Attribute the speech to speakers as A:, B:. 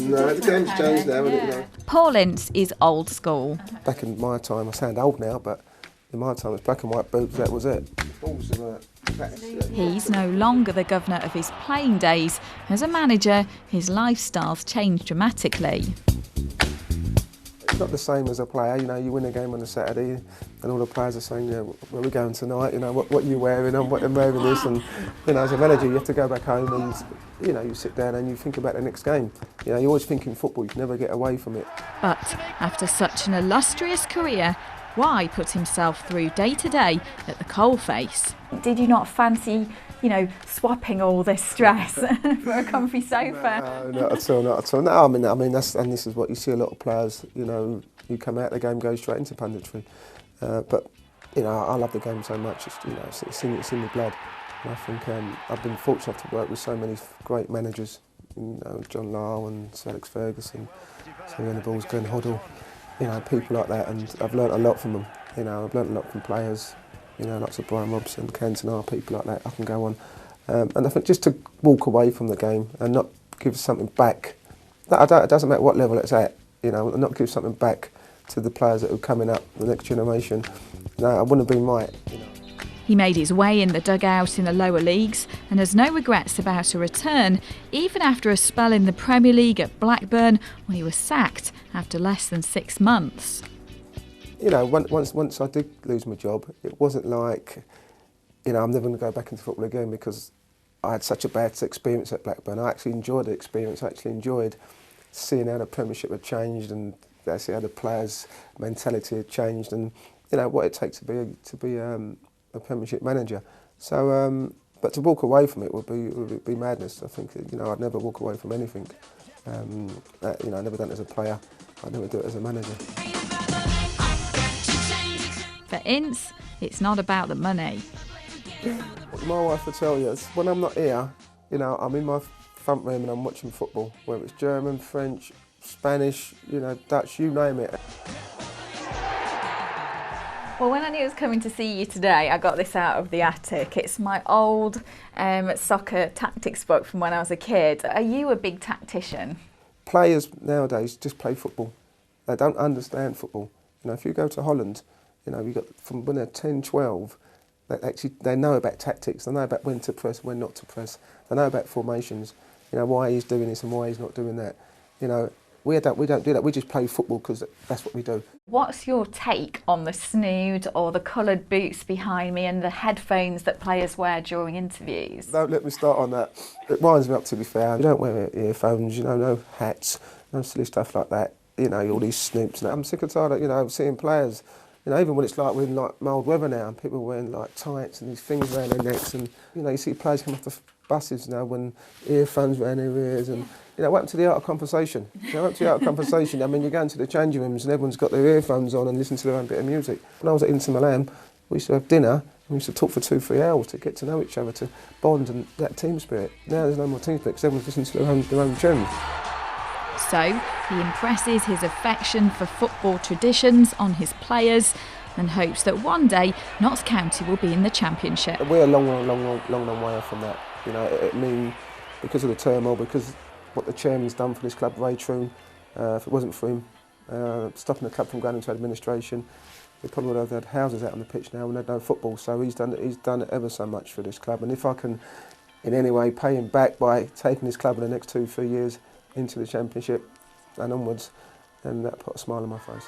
A: No, the game's changed now, isn't it? You know?
B: Paul Ince is old school.
A: Back in my time, I sound old now, but in my time it was black and white boots, that was it.
B: He's no longer the governor of his playing days. As a manager, his lifestyle's changed dramatically.
A: It's not the same as a player, you know, you win a game on a Saturday and all the players are saying, you know, where are we going tonight, you know, what are you wearing and what I'm wearing this, and, you know, as a manager you have to go back home and, you know, you sit down and you think about the next game. You know, you're always thinking football, you can never get away from it.
B: But after such an illustrious career, why put himself through day to day at the coalface? Did you not fancy, you know, swapping all this stress for a comfy sofa?
A: No, not at all, not at all. No, I mean, this is what you see a lot of players, you know, you come out the game, go straight into punditry. But, you know, I love the game so much, it's, you know, it's in my blood. And I think I've been fortunate to work with so many great managers, you know, John Lyle and Sir Alex Ferguson, Sir Ian Balls, Glenn Hoddle, you know, people like that, and I've learnt a lot from them. You know, I've learnt a lot from players, you know, lots of Brian Robson, Cantona, people like that, I can go on. And I think just to walk away from the game and not give something back, it doesn't matter what level it's at, you know, and not give something back to the players that are coming up, the next generation. No, I wouldn't have been right, you know.
B: He made his way in the dugout in the lower leagues and has no regrets about a return, even after a spell in the Premier League at Blackburn where he was sacked after less than 6 months.
A: You know, once I did lose my job, it wasn't like, you know, I'm never going to go back into football again because I had such a bad experience at Blackburn. I actually enjoyed the experience. I actually enjoyed seeing how the Premiership had changed and how the players' mentality had changed and, you know, what it takes to be a Premiership manager. So, but to walk away from it would be madness. I think, you know, I'd never walk away from anything. You know, I never done it as a player. I'd never do it as a manager.
B: For Ince, it's not about the money.
A: My wife will tell you, when I'm not here, you know, I'm in my front room and I'm watching football, whether it's German, French, Spanish, you know, Dutch, you name it.
B: Well, when I knew I was coming to see you today, I got this out of the attic. It's my old soccer tactics book from when I was a kid. Are you a big tactician?
A: Players nowadays just play football. They don't understand football. You know, if you go to Holland, you know, you got from when they're 10, 12, they know about tactics. They know about when to press, when not to press. They know about formations. You know, why he's doing this and why he's not doing that. You know, we don't do that. We just play football because that's what we do. What's
B: your take on the snood or the coloured boots behind me and the headphones that players wear during interviews?
A: Don't let me start on that. It winds me up, to be fair. You don't wear earphones, you know, no hats, no silly stuff like that. You know, all these snoops. And I'm sick and tired of, you know, seeing players, you know, even when it's like we're in like mild weather now and people are wearing like tights and these things around their necks and, you know, you see players come off the buses now when earphones around their ears and, you know, what happened to the art of conversation? You know, what happened to the art of conversation? I mean, you go into the changing rooms and everyone's got their earphones on and listen to their own bit of music. When I was at Ince Milan, we used to have dinner and we used to talk for 2-3 hours to get to know each other, to bond and that team spirit. Now there's no more team spirit because everyone's listening to their own tunes.
B: So he impresses his affection for football traditions on his players and hopes that one day Notts County will be in the Championship.
A: We're a long way off from that. You know, I mean, because of the turmoil, because what the chairman's done for this club, Ray Troon, if it wasn't for him, stopping the club from going into administration, we probably would have had houses out on the pitch now and had no football. So he's done ever so much for this club. And if I can, in any way, pay him back by taking this club in the next 2-3 years into the Championship and onwards, then that put a smile on my face.